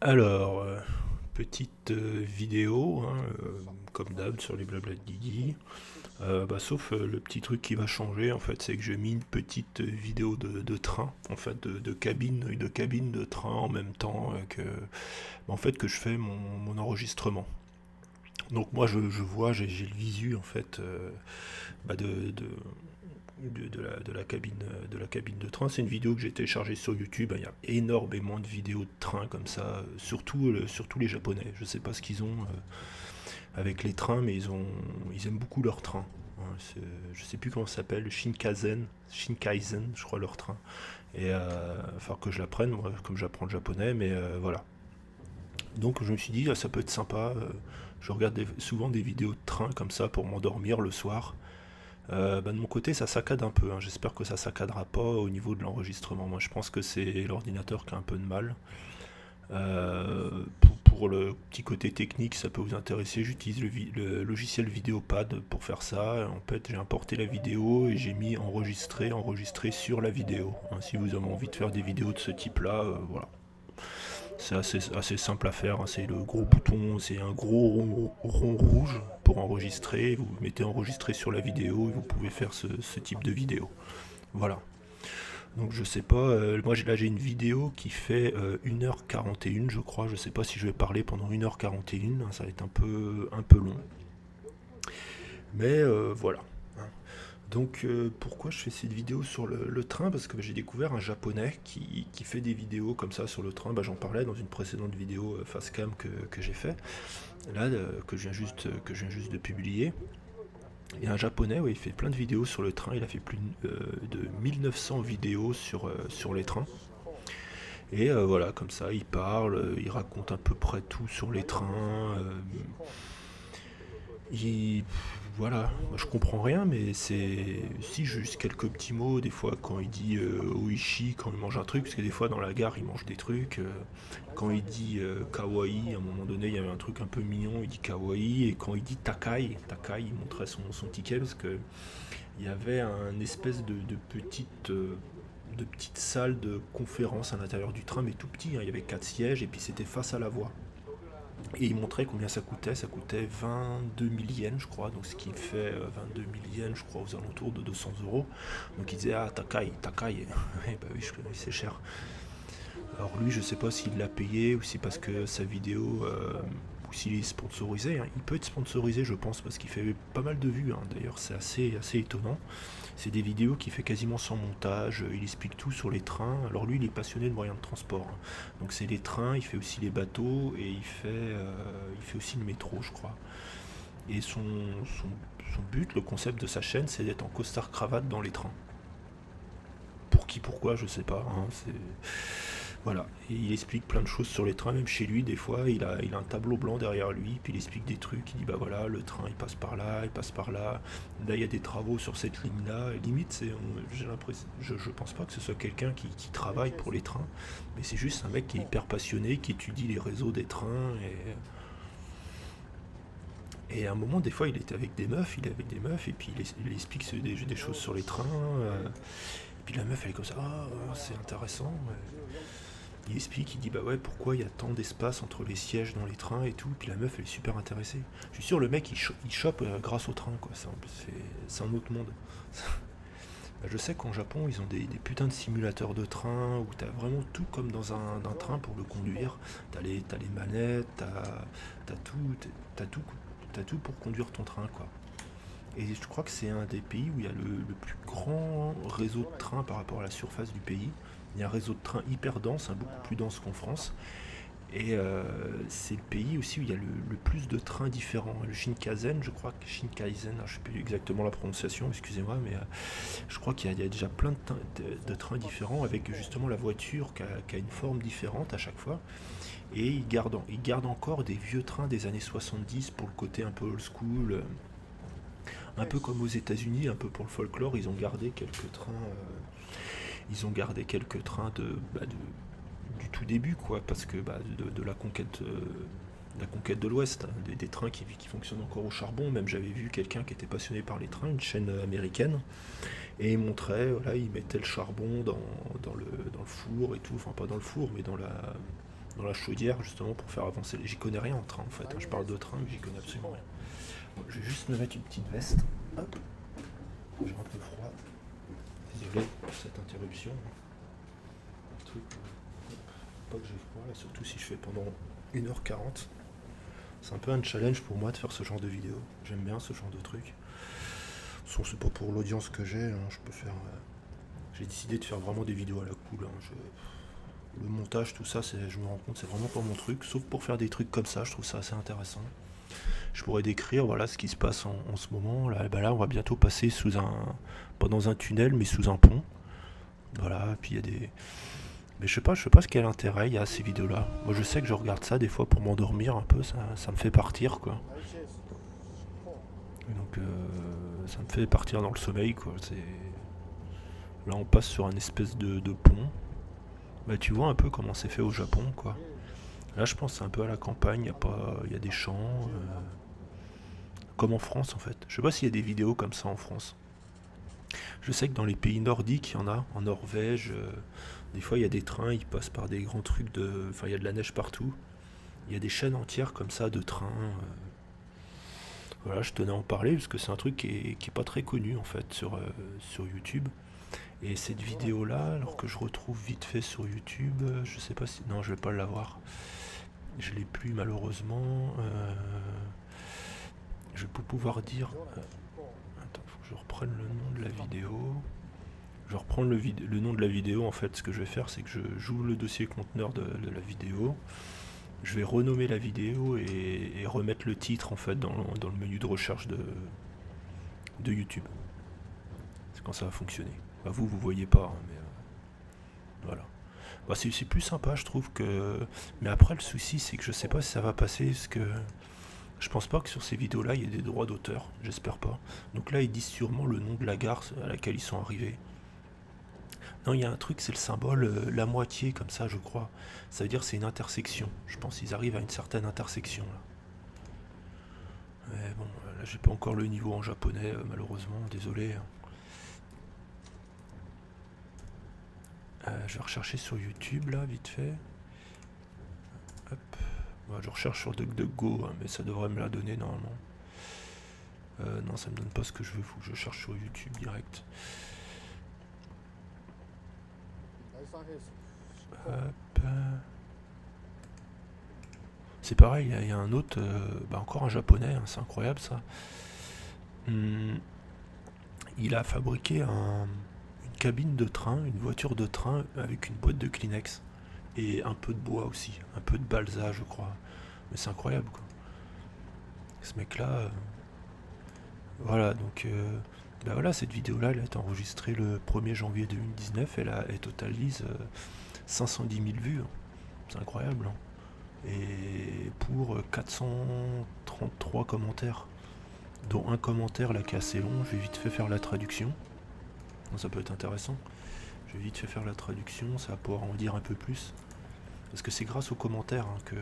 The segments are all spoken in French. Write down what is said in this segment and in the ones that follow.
Alors, petite vidéo, hein, comme d'hab sur les blabla de Guigui. Sauf le petit truc qui va changer, en fait, c'est que j'ai mis une petite vidéo de train, en fait, de cabine de train en même temps en fait, que je fais mon enregistrement. Donc moi, je vois, j'ai le visu, en fait, bah, de la cabine de train. C'est une vidéo que j'ai téléchargée sur YouTube. Il y a énormément de vidéos de train comme ça, surtout les Japonais. Je sais pas ce qu'ils ont avec les trains, mais ils aiment beaucoup leurs trains. Hein, je sais plus comment ça s'appelle, Shinkansen, je crois leur train. Et enfin que je l'apprenne, moi, comme j'apprends le japonais, mais voilà. Donc je me suis dit, ah, ça peut être sympa. Je regarde souvent des vidéos de train comme ça pour m'endormir le soir. De mon côté, ça saccade un peu, hein. J'espère que ça saccadera pas au niveau de l'enregistrement. Moi, je pense que c'est l'ordinateur qui a un peu de mal. Pour le petit côté technique, ça peut vous intéresser. J'utilise le logiciel Vidéopad pour faire ça. En fait, j'ai importé la vidéo et j'ai mis enregistrer sur la vidéo. Hein, si vous avez envie de faire des vidéos de ce type-là, voilà. C'est assez simple à faire, hein. C'est le gros bouton, c'est un gros rond rouge pour enregistrer. Vous mettez enregistrer sur la vidéo et vous pouvez faire ce type de vidéo. Voilà. Donc je sais pas, moi là j'ai une vidéo qui fait 1h41 je crois, je sais pas si je vais parler pendant 1h41, hein, ça va être un peu long. Mais voilà. Hein. Donc pourquoi je fais cette vidéo sur le train? Parce que j'ai découvert un japonais qui fait des vidéos comme ça sur le train. J'en parlais dans une précédente vidéo Facecam que j'ai fait, là que je viens juste de publier. Il y a un japonais, ouais, il fait plein de vidéos sur le train, il a fait plus de 1900 vidéos sur les trains. Et voilà, comme ça, il parle, il raconte à peu près tout sur les trains. Il, voilà, moi je comprends rien, mais c'est si juste quelques petits mots, des fois quand il dit oishi, quand il mange un truc, parce que des fois dans la gare il mange des trucs. Quand il dit kawaii, à un moment donné il y avait un truc un peu mignon, il dit kawaii, et quand il dit takai, il montrait son ticket parce que il y avait un espèce de petite salle de conférence à l'intérieur du train, mais tout petit, hein. Il y avait quatre sièges et puis c'était face à la voie. Et il montrait combien ça coûtait 22 000 yens, je crois, donc ce qui fait 22 000 yens, je crois, aux alentours de 200 euros. Donc il disait, ah, Takai, eh ben oui, c'est cher. Alors lui, je sais pas s'il l'a payé ou si parce que sa vidéo, ou s'il est sponsorisé, hein. Il peut être sponsorisé, je pense, parce qu'il fait pas mal de vues, hein. D'ailleurs, c'est assez étonnant. C'est des vidéos qu'il fait quasiment sans montage, il explique tout sur les trains. Alors lui, il est passionné de moyens de transport, hein. Donc c'est les trains, il fait aussi les bateaux et il fait aussi le métro, je crois. Et son but, le concept de sa chaîne, c'est d'être en costard-cravate dans les trains. Pour qui, pourquoi, je sais pas, hein. Voilà, et il explique plein de choses sur les trains, même chez lui, des fois, il a un tableau blanc derrière lui, puis il explique des trucs, il dit bah voilà, le train il passe par là, il passe par là, là il y a des travaux sur cette ligne-là, et limite, j'ai l'impression, je pense pas que ce soit quelqu'un qui travaille pour les trains, mais c'est juste un mec qui est hyper passionné, qui étudie les réseaux des trains, et à un moment, des fois, il est avec des meufs, et puis il explique des choses sur les trains, et puis la meuf elle est comme ça, ah, c'est intéressant. Il explique, il dit bah ouais, pourquoi il y a tant d'espace entre les sièges dans les trains et tout. Puis la meuf elle est super intéressée. Je suis sûr le mec il chope grâce au train quoi. C'est un autre monde. Bah, je sais qu'en Japon ils ont des putains de simulateurs de train où t'as vraiment tout comme dans un train pour le conduire. T'as les manettes, t'as tout, t'as tout, t'as tout pour conduire ton train quoi. Et je crois que c'est un des pays où il y a le plus grand réseau de trains par rapport à la surface du pays. Il y a un réseau de trains hyper dense, hein, beaucoup plus dense qu'en France. Et c'est le pays aussi où il y a le plus de trains différents. Le Shinkansen, je crois que Shinkansen, je ne sais plus exactement la prononciation, excusez-moi, mais je crois qu'il y a déjà plein de trains différents avec justement la voiture qui a une forme différente à chaque fois. Et ils gardent encore des vieux trains des années 70 pour le côté un peu old school, un peu comme aux États-Unis, un peu pour le folklore. Ils ont gardé quelques trains du tout début, quoi, parce que de la conquête de l'Ouest, hein, des trains qui fonctionnent encore au charbon. Même j'avais vu quelqu'un qui était passionné par les trains, une chaîne américaine, et il montrait, voilà, il mettait le charbon dans le four et tout, enfin pas dans le four, mais dans la chaudière justement pour faire avancer. J'y connais rien en train en fait, hein. Je parle de train mais j'y connais absolument rien. Bon, je vais juste me mettre une petite veste. Hop, j'ai un peu froid. Désolé pour cette interruption. Un truc, pas que j'ai froid là, surtout si je fais pendant 1h40. C'est un peu un challenge pour moi de faire ce genre de vidéo. J'aime bien ce genre de truc. C'est pas pour l'audience que j'ai, hein. Je peux faire. J'ai décidé de faire vraiment des vidéos à la cool, hein. Le montage, tout ça, je me rends compte, c'est vraiment pas mon truc. Sauf pour faire des trucs comme ça, je trouve ça assez intéressant. Je pourrais décrire voilà ce qui se passe en ce moment. Là, bah là, on va bientôt passer pas dans un tunnel, mais sous un pont. Voilà, puis il y a des. Mais je sais pas quel intérêt il y a à ces vidéos-là. Moi, je sais que je regarde ça des fois pour m'endormir un peu, ça me fait partir, quoi. Et donc, ça me fait partir dans le sommeil, quoi. Là, on passe sur un espèce de pont. Bah, tu vois un peu comment c'est fait au Japon, quoi. Là, je pense que c'est un peu à la campagne, il y a des champs, comme en France, en fait. Je sais pas s'il y a des vidéos comme ça en France. Je sais que dans les pays nordiques, il y en a. En Norvège, des fois, il y a des trains, ils passent par des grands trucs de. Enfin, il y a de la neige partout. Il y a des chaînes entières comme ça de trains. Voilà, je tenais à en parler parce que c'est un truc qui est pas très connu en fait sur YouTube. Et cette vidéo-là, alors que je retrouve vite fait sur YouTube, je sais pas si. Non, je vais pas l'avoir. Je l'ai plus malheureusement. Je vais pas pouvoir dire. Attends, faut que je reprenne le nom de la vidéo. Je vais reprendre le nom de la vidéo en fait. Ce que je vais faire, c'est que j'ouvre le dossier conteneur de la vidéo. Je vais renommer la vidéo et remettre le titre en fait dans le menu de recherche de YouTube. C'est quand ça va fonctionner. Bah, vous voyez pas, hein, mais voilà. Bah, c'est plus sympa, je trouve que. Mais après, le souci, c'est que je sais pas si ça va passer, parce que je pense pas que sur ces vidéos-là, il y ait des droits d'auteur. J'espère pas. Donc là, ils disent sûrement le nom de la gare à laquelle ils sont arrivés. Non, il y a un truc, c'est le symbole la moitié, comme ça, je crois. Ça veut dire que c'est une intersection. Je pense qu'ils arrivent à une certaine intersection, là. Mais bon, là, j'ai pas encore le niveau en japonais, malheureusement, désolé, hein. Je vais rechercher sur YouTube, là, vite fait. Hop. Ouais, je recherche sur DuckDuckGo, hein, mais ça devrait me la donner, normalement. Non, ça me donne pas ce que je veux, faut que je cherche sur YouTube direct. Hop. C'est pareil, il y a un autre, encore un japonais, hein, c'est incroyable ça. Il a fabriqué une cabine de train, une voiture de train avec une boîte de Kleenex et un peu de bois aussi, un peu de balsa, je crois. Mais c'est incroyable quoi. Ce mec-là, voilà, donc voilà, cette vidéo-là, elle a été enregistrée le 1er janvier 2019, elle totalise 510 000 vues, hein. C'est incroyable, hein. Et pour 433 commentaires, dont un commentaire là qui est assez long. Je vais vite fait faire la traduction. Ça peut être intéressant. Je vais vite fait faire la traduction, ça va pouvoir en dire un peu plus. Parce que c'est grâce aux commentaires, hein, que.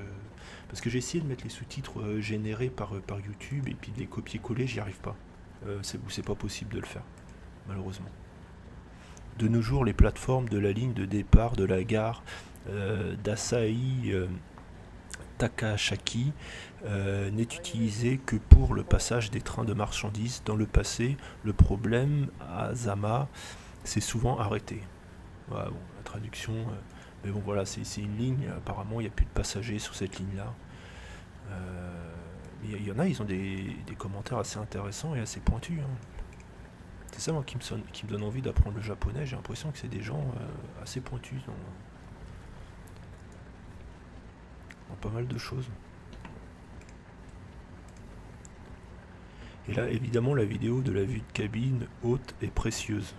Parce que j'ai essayé de mettre les sous-titres générés par YouTube et puis de les copier-coller, j'y arrive pas. C'est pas possible de le faire, malheureusement. De nos jours, les plateformes de la ligne de départ de la gare d'Asahi Takashaki n'est utilisée que pour le passage des trains de marchandises. Dans le passé, le problème à Zama s'est souvent arrêté. Voilà, bon, la traduction, mais bon voilà, c'est une ligne, apparemment il n'y a plus de passagers sur cette ligne-là. Mais il y en a, ils ont des commentaires assez intéressants et assez pointus, hein. C'est ça moi qui me donne envie d'apprendre le japonais. J'ai l'impression que c'est des gens assez pointus dans pas mal de choses. Et là, évidemment, la vidéo de la vue de cabine haute est précieuse.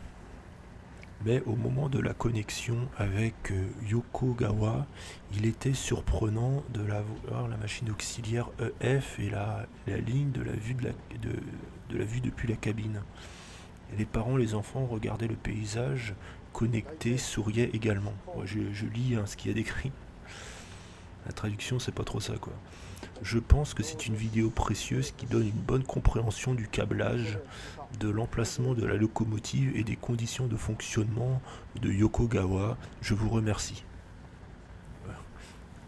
Mais au moment de la connexion avec Yokogawa, il était surprenant de voir la machine auxiliaire EF et la ligne de la vue de la vue depuis la cabine. Et les parents, les enfants regardaient le paysage, connectés, souriaient également. Moi, je lis ce qu'il y a décrit. La traduction, c'est pas trop ça, quoi. Je pense que c'est une vidéo précieuse qui donne une bonne compréhension du câblage, de l'emplacement de la locomotive et des conditions de fonctionnement de Yokogawa. Je vous remercie. Voilà.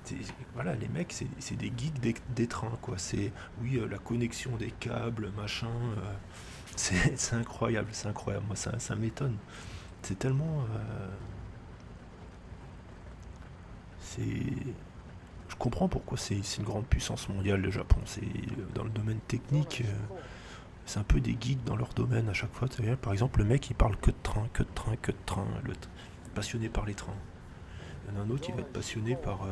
c'est- voilà, les mecs, c'est des geeks des trains, quoi. C'est, oui, la connexion des câbles, machin, c'est incroyable, c'est incroyable. Moi, ça m'étonne. C'est tellement, c'est, je comprends pourquoi c'est une grande puissance mondiale, le Japon. C'est dans le domaine technique, c'est un peu des geeks dans leur domaine à chaque fois. Tu sais, par exemple, le mec, il parle que de train, que de train, que de train. Passionné par les trains. Il y en a un autre, il va être passionné par.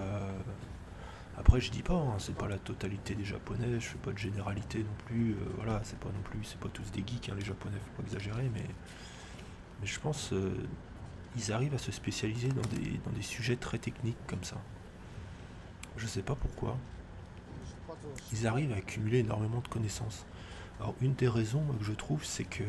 Après, je dis pas, hein, c'est pas la totalité des Japonais. Je fais pas de généralité non plus. Voilà, c'est pas non plus, c'est pas tous des geeks, hein, les Japonais. Faut pas exagérer, mais je pense, ils arrivent à se spécialiser dans des sujets très techniques comme ça. Je sais pas pourquoi. Ils arrivent à accumuler énormément de connaissances. Alors une des raisons moi, que je trouve, c'est que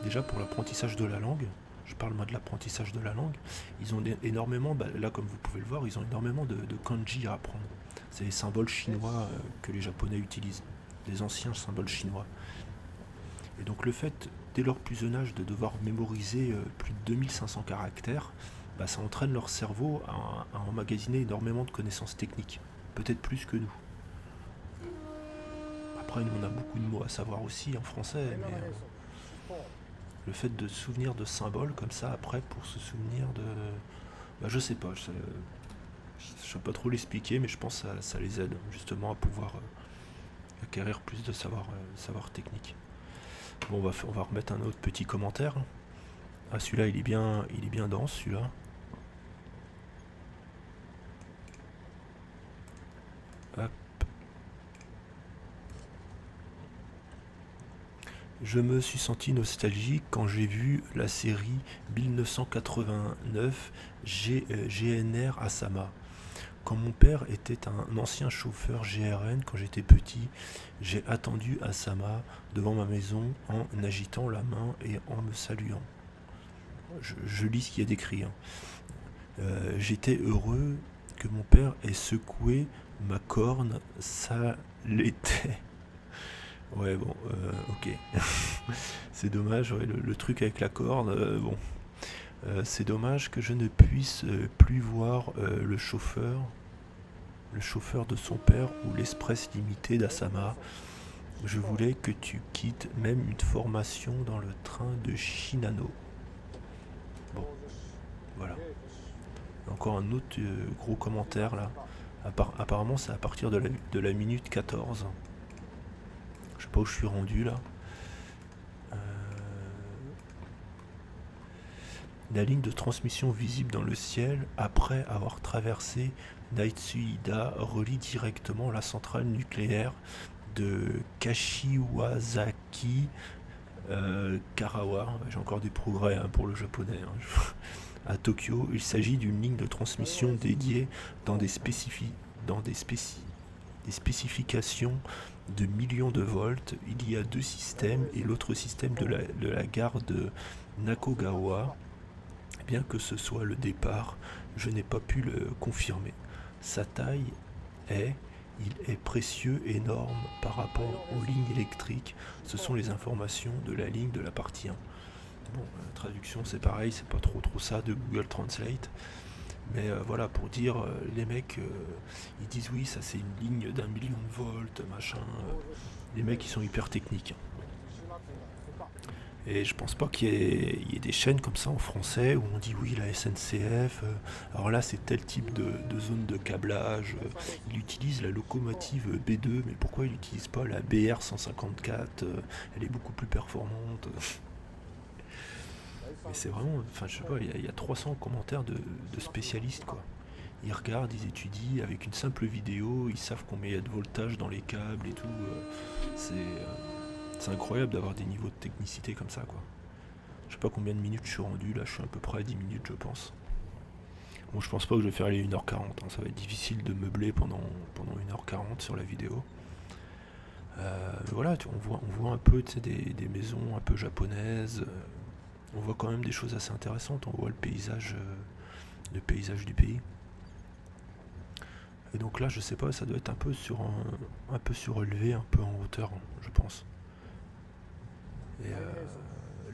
déjà pour l'apprentissage de la langue, je parle moi de l'apprentissage de la langue, ils ont énormément, bah, là comme vous pouvez le voir, ils ont énormément de kanji à apprendre. C'est les symboles chinois que les Japonais utilisent, les anciens symboles chinois. Et donc le fait, dès leur plus jeune âge, de devoir mémoriser plus de 2500 caractères, bah, ça entraîne leur cerveau à emmagasiner énormément de connaissances techniques, peut-être plus que nous. Après, nous, on a beaucoup de mots à savoir aussi en français, mais le fait de se souvenir de symboles comme ça, après, pour se souvenir de. Bah, je sais pas, je sais pas trop l'expliquer, mais je pense que ça les aide justement à pouvoir acquérir plus de savoir technique. Bon, on va remettre un autre petit commentaire. Ah, celui-là, il est bien dense, celui-là. Hop. Je me suis senti nostalgique quand j'ai vu la série 1989 GNR Asama. Quand mon père était un ancien chauffeur GRN quand j'étais petit, j'ai attendu Asama devant ma maison en agitant la main et en me saluant. Je lis ce qu'il y a décrit, hein. J'étais heureux que mon père ait secoué ma corne, ça l'était. Ouais, bon, ok. C'est dommage, ouais, le truc avec la corne, bon. C'est dommage que je ne puisse plus voir le chauffeur de son père ou l'express limité d'Asama. Je voulais que tu quittes même une formation dans le train de Shinano. Bon, voilà. Encore un autre gros commentaire là. Apparemment, c'est à partir de la minute 14. Je sais pas où je suis rendu là. Euh, la ligne de transmission visible dans le ciel, après avoir traversé Naitsuida, relie directement la centrale nucléaire de Kashiwazaki Karawa. J'ai encore des progrès hein, pour le japonais. Hein. À Tokyo, il s'agit d'une ligne de transmission dédiée dans des spécifications de millions de volts. Il y a deux systèmes et l'autre système de la gare de Nakogawa, bien que ce soit le départ, je n'ai pas pu le confirmer. Sa taille est, il est précieux, énorme par rapport aux lignes électriques. Ce sont les informations de la ligne de la partie 1. Bon, traduction c'est pareil, c'est pas trop ça de Google Translate. Mais voilà, pour dire, les mecs, ils disent oui, ça c'est une ligne d'un million de volts, machin. Les mecs, ils sont hyper techniques. Et je pense pas il y ait des chaînes comme ça en français où on dit oui, la SNCF, alors là c'est tel type de zone de câblage, il utilise la locomotive B2, mais pourquoi il n'utilise pas la BR 154, elle est beaucoup plus performante. Mais c'est vraiment, enfin je sais pas, il y a 300 commentaires de spécialistes quoi. Ils regardent, ils étudient, avec une simple vidéo, ils savent combien il y a de voltage dans les câbles et tout. C'est incroyable d'avoir des niveaux de technicité comme ça quoi. Je sais pas combien de minutes je suis rendu, là je suis à peu près à 10 minutes je pense. Bon je pense pas que je vais faire les 1h40, hein. Ça va être difficile de meubler pendant 1h40 sur la vidéo. Voilà, on voit un peu des maisons un peu japonaises, on voit quand même des choses assez intéressantes, on voit le paysage du pays. Et donc là, je sais pas, ça doit être un peu surélevé, un peu en hauteur, je pense. Et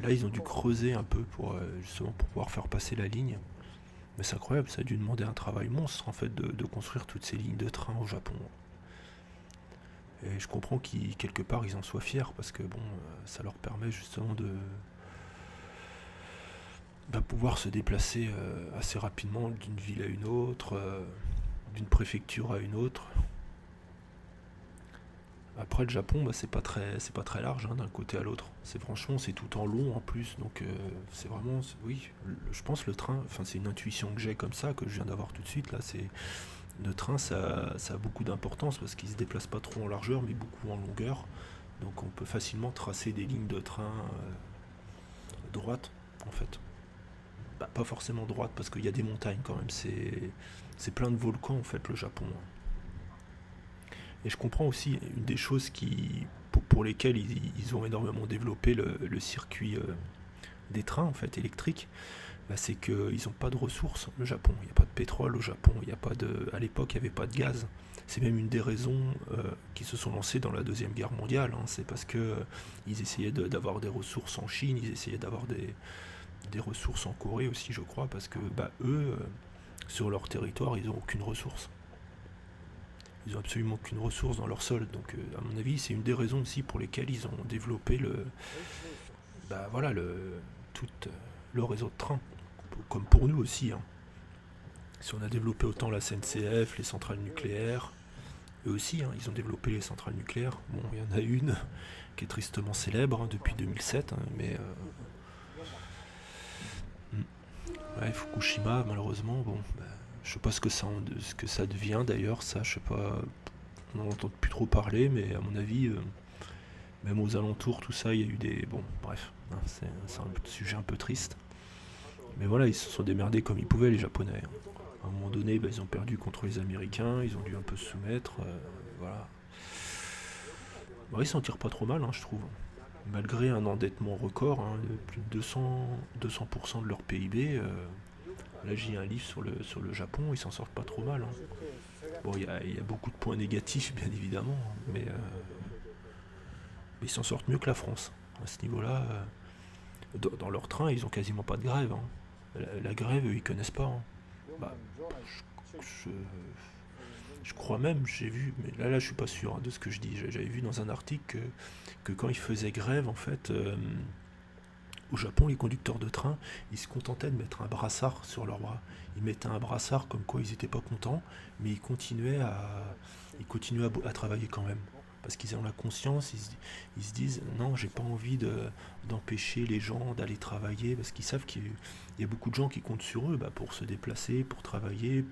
là, ils ont dû creuser un peu pour justement pour pouvoir faire passer la ligne. Mais c'est incroyable, ça a dû demander un travail monstre en fait de construire toutes ces lignes de train au Japon. Et je comprends qu'ils, quelque part, ils en soient fiers parce que bon, ça leur permet justement de pouvoir se déplacer assez rapidement d'une ville à une autre, d'une préfecture à une autre. Après le Japon, bah, c'est pas très large hein, d'un côté à l'autre. C'est franchement, c'est tout en long en plus, donc c'est vraiment, oui, je pense le train. Enfin, c'est une intuition que j'ai comme ça, que je viens d'avoir tout de suite là. C'est le train, ça a beaucoup d'importance parce qu'il se déplace pas trop en largeur, mais beaucoup en longueur. Donc on peut facilement tracer des lignes de train droites, en fait. Bah, pas forcément droite parce qu'il y a des montagnes quand même. C'est plein de volcans en fait le Japon. Et je comprends aussi une des choses pour lesquelles ils ont énormément développé le circuit des trains en fait électriques, bah, c'est qu'ils n'ont pas de ressources le Japon. Il n'y a pas de pétrole au Japon. Il y a pas à l'époque, il n'y avait pas de gaz. C'est même une des raisons qui se sont lancés dans la Deuxième Guerre mondiale. Hein. C'est parce que ils essayaient d'avoir des ressources en Chine, ils essayaient d'avoir des ressources en Corée aussi, je crois, parce que bah, eux, sur leur territoire, ils n'ont aucune ressource. Ils n'ont absolument aucune ressource dans leur sol. Donc, à mon avis, c'est une des raisons aussi pour lesquelles ils ont développé bah, voilà, tout le réseau de train. Comme pour nous aussi. Hein. Si on a développé autant la SNCF, les centrales nucléaires, eux aussi, hein, ils ont développé les centrales nucléaires. Bon, il y en a une qui est tristement célèbre hein, depuis 2007, hein, mais ouais, Fukushima, malheureusement, bon, bah, je sais pas ce que ça devient d'ailleurs, ça, je sais pas, on n'en entend plus trop parler, mais à mon avis, même aux alentours, tout ça, il y a eu des. Bon, bref, hein, c'est un sujet un peu triste. Mais voilà, ils se sont démerdés comme ils pouvaient, les Japonais. Hein. À un moment donné, bah, ils ont perdu contre les Américains, ils ont dû un peu se soumettre, voilà. Bah, ils s'en tirent pas trop mal, hein, je trouve. Malgré un endettement record, hein, de plus de 200% de leur PIB, là j'ai un livre sur le Japon, ils s'en sortent pas trop mal. Hein. Bon, il y a beaucoup de points négatifs, bien évidemment, hein, mais ils s'en sortent mieux que la France. À ce niveau-là, dans leur train, ils ont quasiment pas de grève. Hein. La grève, eux, ils connaissent pas. Hein. Bah, je, je crois même, j'ai vu, mais là je suis pas sûr hein, de ce que je dis. J'avais vu dans un article que quand ils faisaient grève, en fait, au Japon, les conducteurs de train, ils se contentaient de mettre un brassard sur leurs bras. Ils mettaient un brassard comme quoi ils n'étaient pas contents, mais ils continuaient à travailler quand même. Parce qu'ils ont la conscience, ils se disent non, j'ai pas envie d'empêcher les gens d'aller travailler, parce qu'ils savent qu'il y a beaucoup de gens qui comptent sur eux bah, pour se déplacer, pour travailler,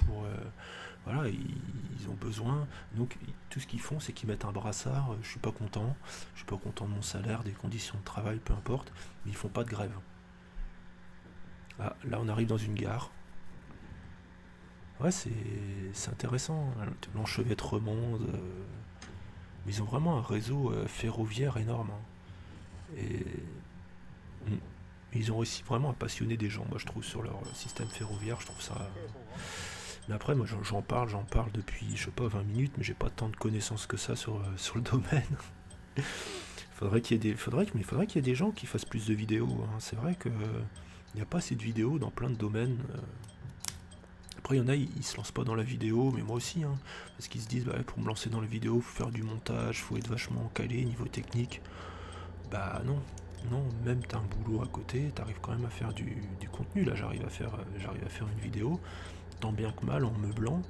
voilà, ils ont besoin. Donc tout ce qu'ils font, c'est qu'ils mettent un brassard, je suis pas content de mon salaire, des conditions de travail, peu importe, mais ils font pas de grève. Ah, là on arrive dans une gare. Ouais, c'est intéressant, hein, l'enchevêtrement. Mais ils ont vraiment un réseau ferroviaire énorme. Hein. Et mm, ils ont réussi vraiment à passionner des gens, moi je trouve, sur leur système ferroviaire. Je trouve ça. Mais après, moi j'en parle depuis, je sais pas, 20 minutes, mais j'ai pas tant de connaissances que ça sur le domaine. Mais il faudrait qu'il y ait des gens qui fassent plus de vidéos. Hein. C'est vrai que il n'y a pas assez de vidéos dans plein de domaines. Après, il y en a, ils se lancent pas dans la vidéo, mais moi aussi, hein, parce qu'ils se disent, bah, ouais, pour me lancer dans la vidéo, faut faire du montage, faut être vachement calé niveau technique. Bah non, non, même t'as un boulot à côté, t'arrives quand même à faire du contenu. Là, j'arrive à faire une vidéo, tant bien que mal en meublant,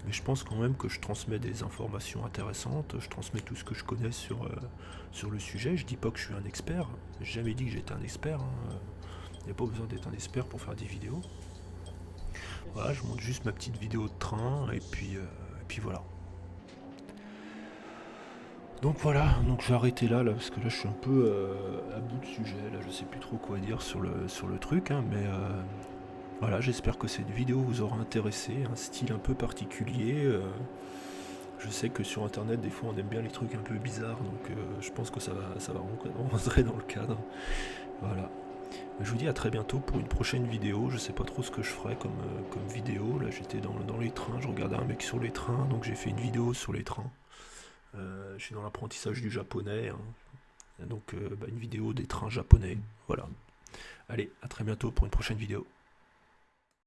mais je pense quand même que je transmets des informations intéressantes, je transmets tout ce que je connais sur le sujet. Je dis pas que je suis un expert, j'ai jamais dit que j'étais un expert. Il n'y a pas besoin d'être un expert pour faire des vidéos. Voilà, je monte juste ma petite vidéo de train et puis voilà. Donc voilà, donc je vais arrêter là, parce que là je suis un peu à bout de sujet, là je sais plus trop quoi dire sur le truc, hein, mais voilà, j'espère que cette vidéo vous aura intéressé, un style un peu particulier. Je sais que sur internet des fois on aime bien les trucs un peu bizarres, donc je pense que ça va rentrer dans le cadre. Voilà. Je vous dis à très bientôt pour une prochaine vidéo. Je sais pas trop ce que je ferai comme vidéo. Là j'étais dans les trains, je regardais un mec sur les trains, donc j'ai fait une vidéo sur les trains. Je suis dans l'apprentissage du japonais, hein. Donc bah, une vidéo des trains japonais. Voilà. Allez, à très bientôt pour une prochaine vidéo.